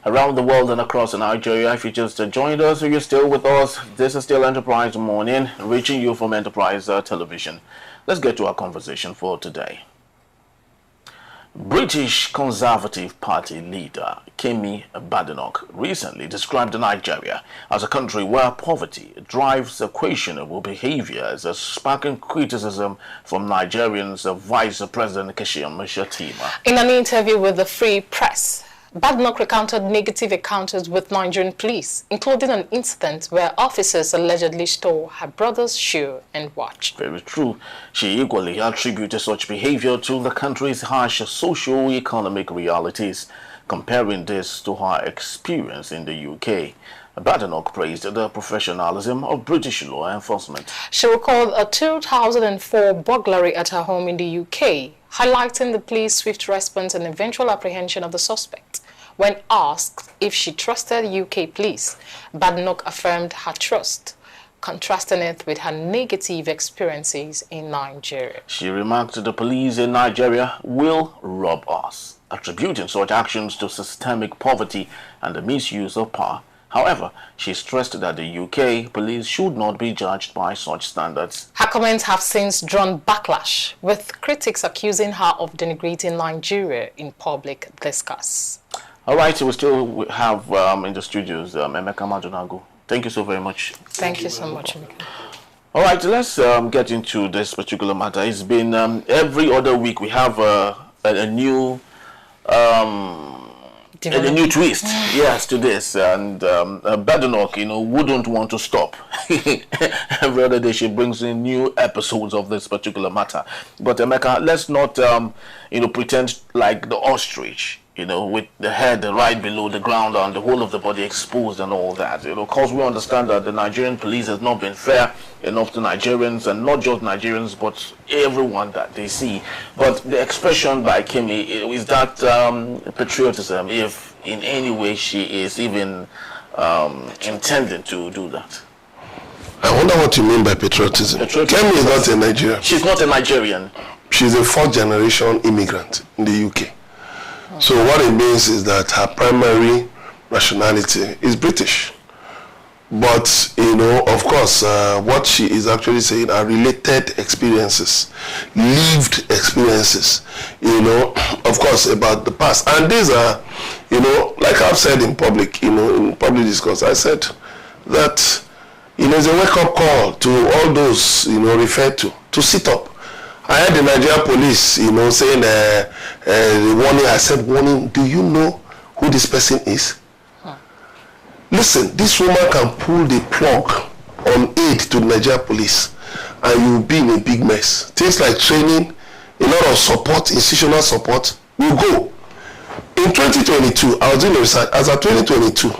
around the world and across Nigeria. If you just joined us or you're still with us, this is still Enterprise Morning, reaching you from Enterprise Television. Let's get to our conversation for today. British Conservative Party leader Kemi Badenoch recently described Nigeria as a country where poverty drives questionable behaviors, sparking criticism from Nigerians Vice President Kemi. In an interview with the Free Press, Badenoch recounted negative encounters with Nigerian police, including an incident where officers allegedly stole her brother's shoe and watch. Very true. She equally attributed such behavior to the country's harsh socio-economic realities, comparing this to her experience in the UK. Badenoch praised the professionalism of British law enforcement. She recalled a 2004 burglary at her home in the UK, highlighting the police swift response and eventual apprehension of the suspect. When asked if she trusted UK police, Badenoch affirmed her trust, contrasting it with her negative experiences in Nigeria. She remarked the police in Nigeria will rob us, attributing such actions to systemic poverty and the misuse of power. However, she stressed that the UK police should not be judged by such standards. Her comments have since drawn backlash, with critics accusing her of denigrating Nigeria in public discourse. All right, so we still have in the studios Emeka Madunago. Thank you so very much. Thank you so much, Emeka. All right, let's get into this particular matter. It's been every other week we have a new twist, yes, to this, and Badenoch, wouldn't want to stop. Every other day she brings in new episodes of this particular matter. But Emeka, let's not, pretend like the ostrich, with the head right below the ground and the whole of the body exposed and all that. Because we understand that the Nigerian police has not been fair enough to Nigerians, and not just Nigerians, but everyone that they see. But the expression by Kemi, is that patriotism, if in any way she is even intending to do that? I wonder what you mean by patriotism. Kemi is not a Nigerian. She's not a Nigerian. She's a fourth-generation immigrant in the UK. So what it means is that her primary nationality is British. But, of course, what she is actually saying are related experiences, lived experiences, of course, about the past. And these are, like I've said in public, in public discourse, I said that, it's a wake-up call to all those, referred to sit up. I heard the Nigerian police, saying the warning. I said, warning, do you know who this person is? Listen, this woman can pull the plug on aid to the Nigerian police, and you'll be in a big mess. Things like training, a lot of support, institutional support, will go. In 2022, I was doing research, as of 2022,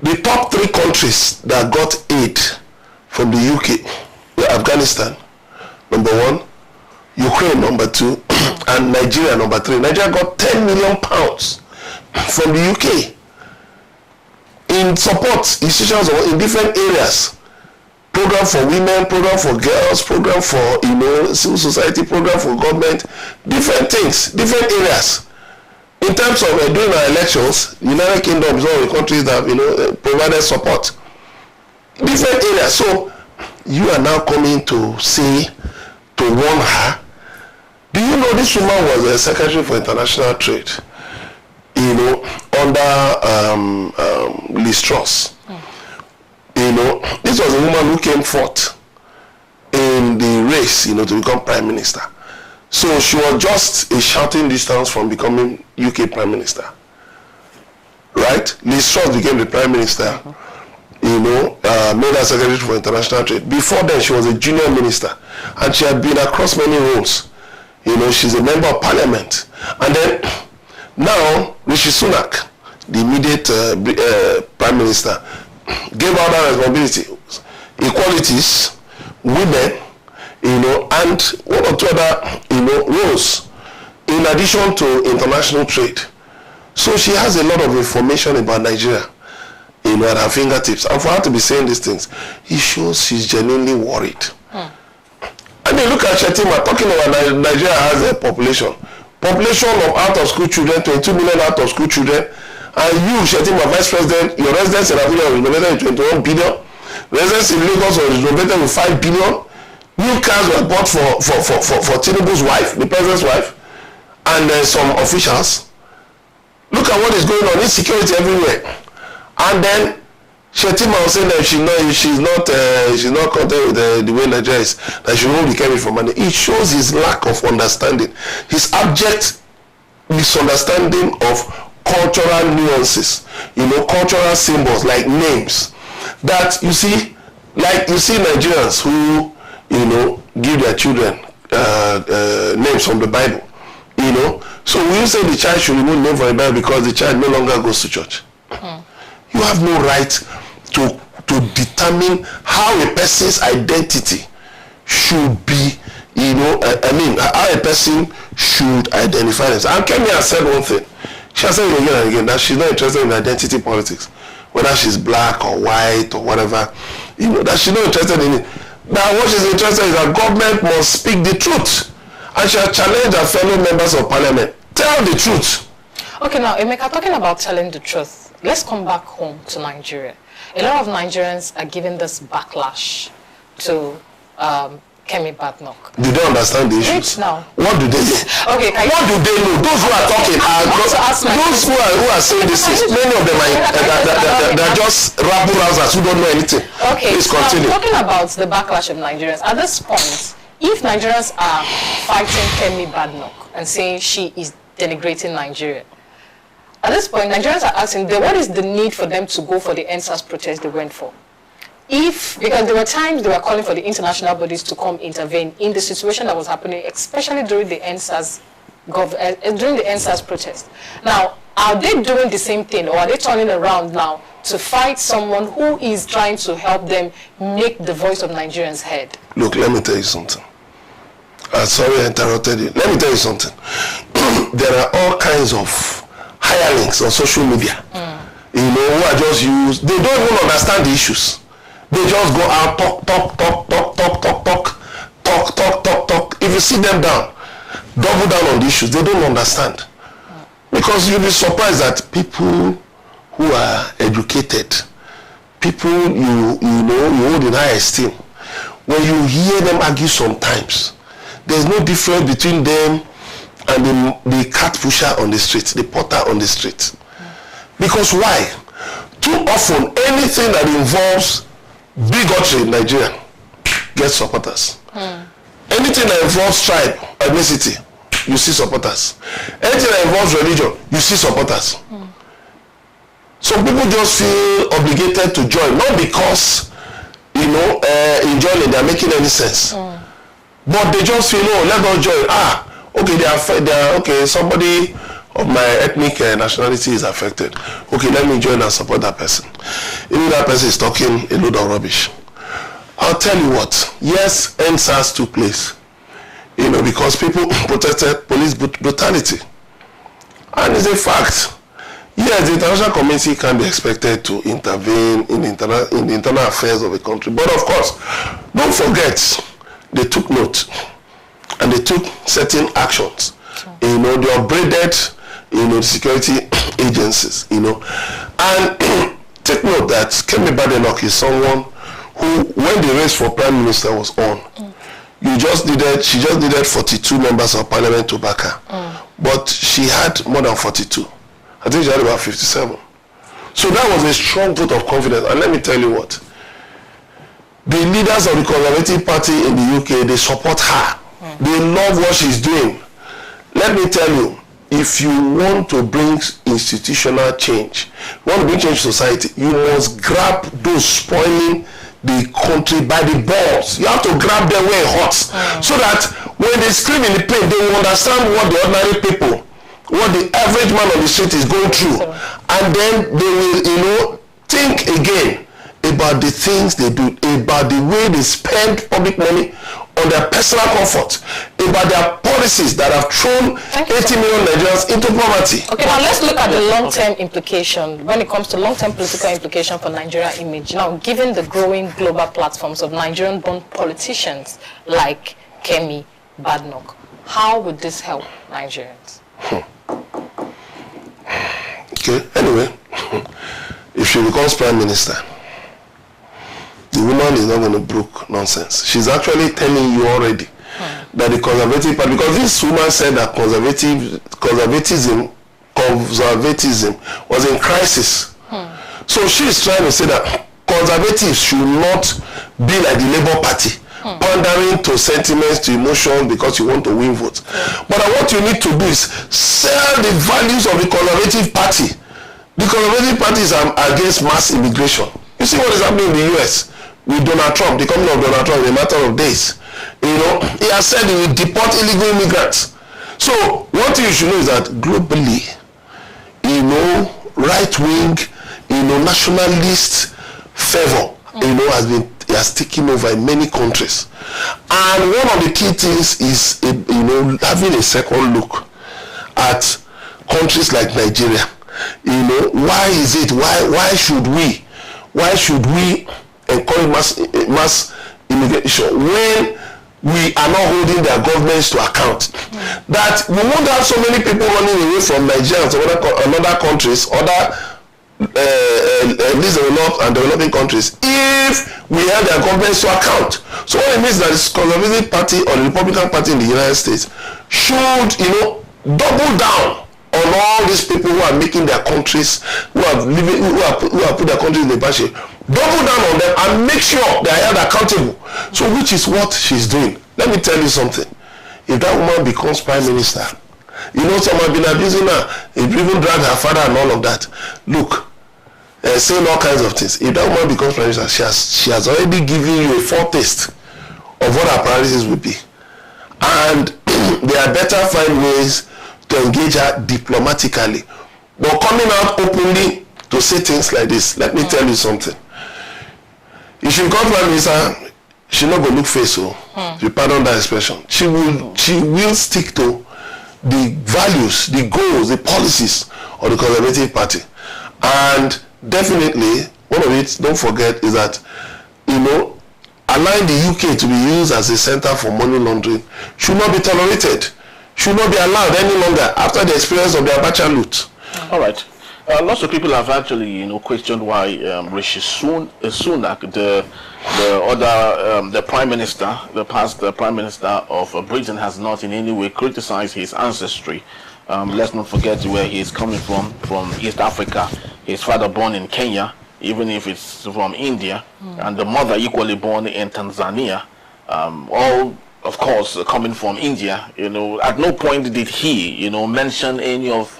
the top 3 countries that got aid from the UK were Afghanistan, number 1, Ukraine, number 2, and Nigeria, number 3. Nigeria got £10 million from the UK in support institutions in different areas. Program for women, program for girls, program for civil society, program for government, different things, different areas. In terms of doing our elections, United Kingdom is one of the countries that provided support. Different areas. So you are now coming to say, to warn her. Do you know this woman was a secretary for international trade? Under Liz Truss. This was a woman who came forth in the race, to become prime minister. So she was just a shouting distance from becoming UK prime minister. Right? Liz Truss became the prime minister. Made her secretary for international trade. Before then, she was a junior minister, and she had been across many roles. She's a member of parliament. And then, now, Rishi Sunak, the immediate prime minister, gave out that responsibility. Equalities, women, and one or two other, roles, in addition to international trade. So she has a lot of information about Nigeria, at her fingertips. And for her to be saying these things, it shows she's genuinely worried. I mean, look at Shetima talking about Nigeria has a population. population of out-of-school children, 22 million out-of-school children, and you, Shetima, Vice President, your residence in Abuja was renovated with 21 billion, residence in Lagos was renovated with 5 billion, new cars were bought for Tinubu's wife, the president's wife, and some officials. Look at what is going on, insecurity everywhere. And then Shetima was saying that she's not content with the way Nigeria is, that she won't be Kemi for money. It shows his lack of understanding, his abject misunderstanding of cultural nuances, cultural symbols like names. That you see Nigerians who, give their children names from the Bible, So will you say the child should remove name from the Bible because the child no longer goes to church? You have no right to determine how a person's identity should be, how a person should identify themselves. And Kemi has said one thing. She has said it again and again that she's not interested in identity politics, whether she's black or white or whatever, that she's not interested in it. Now what she's interested in is that government must speak the truth, and she has challenged her fellow members of parliament. Tell the truth. Okay, now Emeka, talking about telling the truth, let's come back home to Nigeria. A lot of Nigerians are giving this backlash to Kemi Badenoch. Do they understand the issues? Now. What do they know? Okay, what do they know? Those who are talking are those who are saying this is many of them are just rabble-rousers who don't know anything. Okay, please continue. Now, talking about the backlash of Nigerians, at this point, if Nigerians are fighting Kemi Badenoch and saying she is denigrating Nigeria, at this point, Nigerians are asking, what is the need for them to go for the NSAS protest they went for? Because there were times they were calling for the international bodies to come intervene in the situation that was happening, especially during the NSAS protest. Now, are they doing the same thing, or are they turning around now to fight someone who is trying to help them make the voice of Nigerians heard? Look, let me tell you something. Sorry I interrupted you. Let me tell you something. There are all kinds of hirelings on social media, who are just used. They don't even understand the issues. They just go out, talk. If you sit them down, double down on the issues, they don't understand. Because you'll be surprised that people who are educated, people you hold in high esteem, when you hear them argue sometimes, there's no difference between them and the cat pusher on the street, the porter on the street. Because why? Too often, anything that involves bigotry in Nigeria gets supporters. Anything that involves tribe, ethnicity, you see supporters. Anything that involves religion, you see supporters. Some people just feel obligated to join, not because, in joining they are making any sense. But they just feel, let us join. Okay, somebody of my ethnic nationality is affected. Okay, let me join and support that person. Even that person is talking a load of rubbish. I'll tell you what, yes, NSAS took place, because people protested police brutality. And it's a fact. Yes, the international community can be expected to intervene in the internal affairs of a country. But of course, don't forget, they took note and they took certain actions. They upgraded, the security agencies, And take note that Kemi Badenoch is someone who, when the race for prime minister was on, she just needed 42 members of parliament to back her. But she had more than 42. I think she had about 57. So that was a strong vote of confidence. And let me tell you what, the leaders of the Conservative Party in the UK, they support her. They love what she's doing. Let me tell you, if you want to bring institutional change, you want to bring change to society, you must grab those spoiling the country by the balls. You have to grab them where it hurts. So that when they scream in the pain, they will understand what the ordinary people, what the average man on the street is going through. And then they will, think again about the things they do, about the way they spend public money on their personal comfort, about their policies that have thrown 80 million Nigerians into poverty. Okay, now let's look at the long-term implication when it comes to long-term political implication for Nigeria image. Now, given the growing global platforms of Nigerian-born politicians like Kemi Badenoch, how would this help Nigerians. Okay, anyway, if she becomes prime minister, the woman is not going to brook nonsense. She's actually telling you already that the conservative party, because this woman said that conservatism was in crisis. So she's trying to say that conservatives should not be like the Labour Party, pandering to sentiments, to emotions because you want to win votes. But what you need to do is sell the values of the conservative party. The conservative party is against mass immigration. You see what is happening in the US with Donald Trump, the coming of Donald Trump in a matter of days. You know, he has said he will deport illegal immigrants. So one thing you should know is that globally, you know, right-wing, you know, nationalist fervor, you know, has taken over in many countries. And one of the key things is, you know, having a second look at countries like Nigeria. You know, why is it? Why should we encourage mass immigration when we are not holding their governments to account? That we won't have so many people running away from Nigeria to other countries, other least developed and developing countries, if we have their governments to account. So what it means that the Conservative Party or the Republican Party in the United States should, you know, double down on all these people who are making their countries, who have put their countries in the bashe, double down on them and make sure they are held accountable. So which is what she's doing. Let me tell you something. If that woman becomes prime minister, you know, some have been abusing her, if even drag her father and all of that. Look, saying all kinds of things. If that woman becomes prime minister, she has already given you a foretaste of what her priorities will be. And they are better find ways to engage her diplomatically. But coming out openly to say things like this, let me tell you something. If she becomes prime minister, she not going to look face, so you pardon that expression. She will stick to the values, the goals, the policies of the Conservative Party. And definitely, one of it, don't forget, is that, you know, allowing the UK to be used as a center for money laundering should not be tolerated, should not be allowed any longer after the experience of the Abacha loot. All right. Lots of people have actually, you know, questioned why Rishi Sunak, the prime minister, the past prime minister of Britain, has not in any way criticized his ancestry. Let's not forget where he is coming from East Africa. His father born in Kenya, even if it's from India, and the mother equally born in Tanzania. All, of course, coming from India. You know, at no point did he, you know, mention any of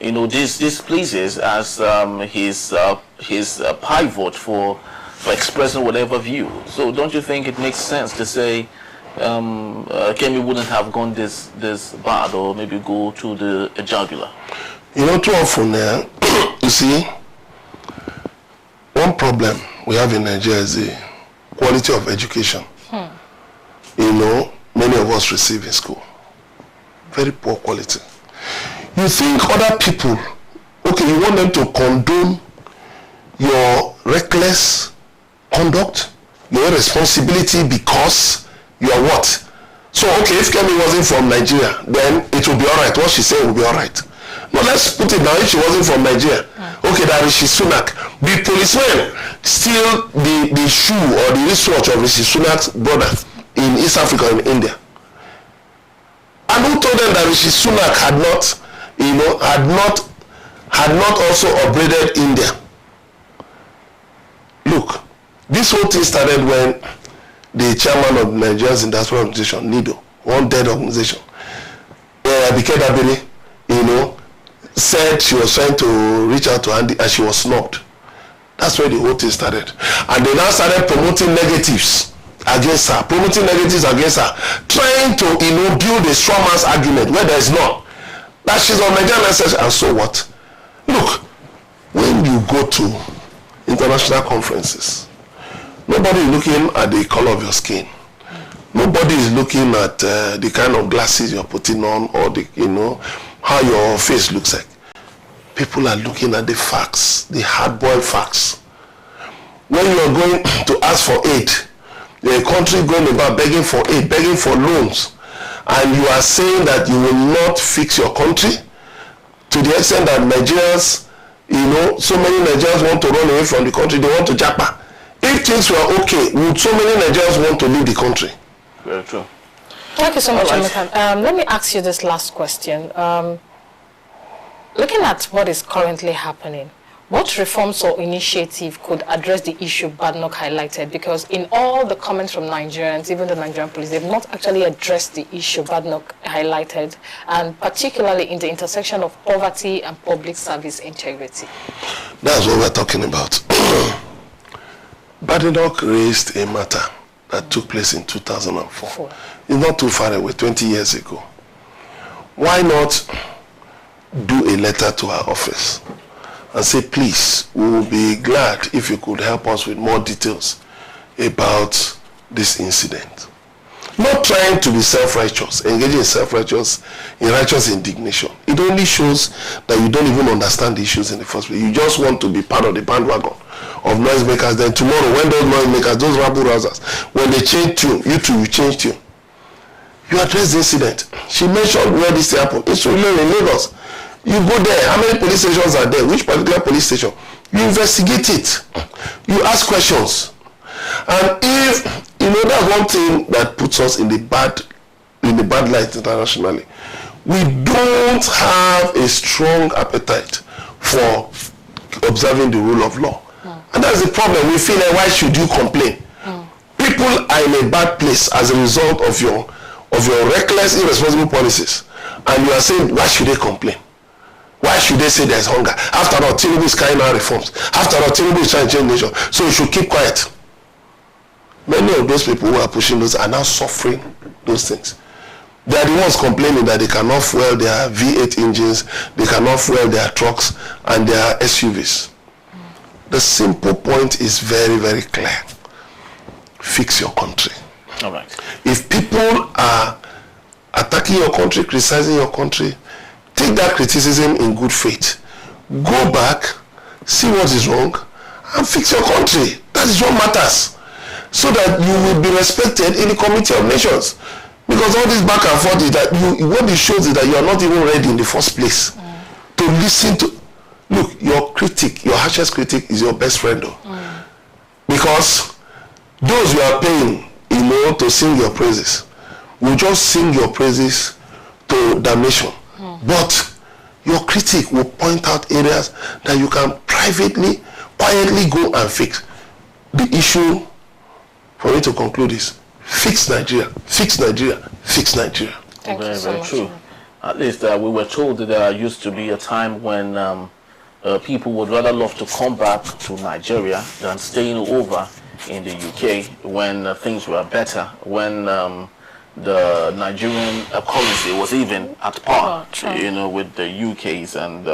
you know, these places as his pivot for expressing whatever view. So don't you think it makes sense to say Kemi wouldn't have gone this bad, or maybe go to the jugular? You know, too often there, you see, one problem we have in Nigeria is the quality of education. You know, many of us receive in school. Very poor quality. You think other people, okay, you want them to condone your reckless conduct, your irresponsibility because you are what? So, okay, if Kemi wasn't from Nigeria, then it will be all right. What she said will be all right. No, let's put it down. If she wasn't from Nigeria, okay, that Rishi Sunak, the policemen steal the shoe or the wristwatch of Rishi Sunak's brother in East Africa, in India. And who told them that Rishi Sunak had not, you know, had not also upgraded India? Look, this whole thing started when the chairman of Nigeria's industrial organization, NIDO, one dead organization, Abike Dabiri, you know, said she was trying to reach out to Andy and she was snubbed. That's where the whole thing started. And they now started promoting negatives against her, trying to, you know, build a strong man's argument where there is none. That she's on Nigerian ancestry, and so what? Look, when you go to international conferences, nobody is looking at the color of your skin. Nobody is looking at the kind of glasses you're putting on, or the, you know, how your face looks like. People are looking at the facts, the hard-boiled facts. When you are going to ask for aid, you're a country going about begging for aid, begging for loans, and you are saying that you will not fix your country to the extent that Nigerians, so many Nigerians want to run away from the country, they want to japa. If things were okay, would so many Nigerians want to leave the country? Very true. Thank you so much, Emeka. Let me ask you this last question. Looking at what is currently happening, what reforms or initiative could address the issue Badenoch highlighted? Because in all the comments from Nigerians, even the Nigerian police, they've not actually addressed the issue Badenoch highlighted, and particularly in the intersection of poverty and public service integrity. That's what we're talking about. Badenoch raised a matter that took place in 2004. It's not too far away, 20 years ago. Why not do a letter to our office and say, please, we will be glad if you could help us with more details about this incident. Not trying to be self-righteous, engaging in righteous indignation. It only shows that you don't even understand the issues in the first place. You just want to be part of the bandwagon of noisemakers. Then tomorrow, when those noisemakers, those rabble-rousers, when they change tune, you too, you change tune. You address the incident. She mentioned where this happened. It's in Lagos. You go there. How many police stations are there? Which particular police station? You investigate it. You ask questions. And if, that's one thing that puts us in the bad light internationally. We don't have a strong appetite for observing the rule of law. And that's the problem. We feel like, why should you complain? People are in a bad place as a result of your reckless, irresponsible policies. And you are saying, why should they complain? Why should they say there's hunger? After all, Tinubu is carrying out reforms. After all, Tinubu is trying to change the nation. So you should keep quiet. Many of those people who are pushing those are now suffering those things. They are the ones complaining that they cannot fuel their V8 engines, they cannot fuel their trucks and their SUVs. The simple point is very, very clear. Fix your country. All right. If people are attacking your country, criticizing your country, take that criticism in good faith. Go back, see what is wrong, and fix your country. That is what matters. So that you will be respected in the Committee of Nations. Because all this back and forth is that what it shows is that you are not even ready in the first place to listen to. Look, your critic, your harshest critic is your best friend. Because those you are paying, to sing your praises, will just sing your praises to damnation. But your critic will point out areas that you can privately, quietly go and fix. The issue, for me to conclude, is fix Nigeria, fix Nigeria, fix Nigeria. Thank you so much. True. At least we were told that there used to be a time when people would rather love to come back to Nigeria than staying over in the UK when things were better, when the Nigerian currency was even at par, with the UK's, and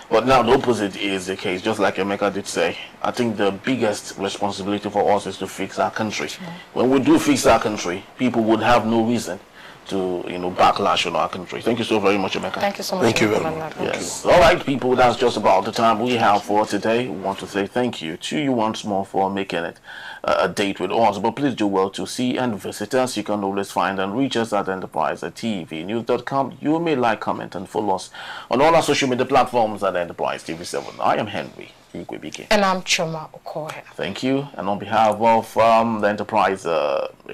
but now the opposite is the case. Just like Emeka did say, I think the biggest responsibility for us is to fix our country. When we do fix our country, people would have no reason to backlash on our country. Thank you so very much, Emeka. Thank you so much. Thank you very much. Yes. All right, people, that's just about the time we have for today. We want to say thank you to you once more for making it a date with us. But please do well to see and visit us. You can always find and reach us at enterprisetvnews.com. You may like, comment, and follow us on all our social media platforms at Enterprise TV7. I am Henry Igwebike. And I'm Choma Okoye. Thank you. And on behalf of the Enterprise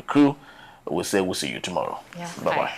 crew, we'll see you tomorrow. Yeah, bye-bye.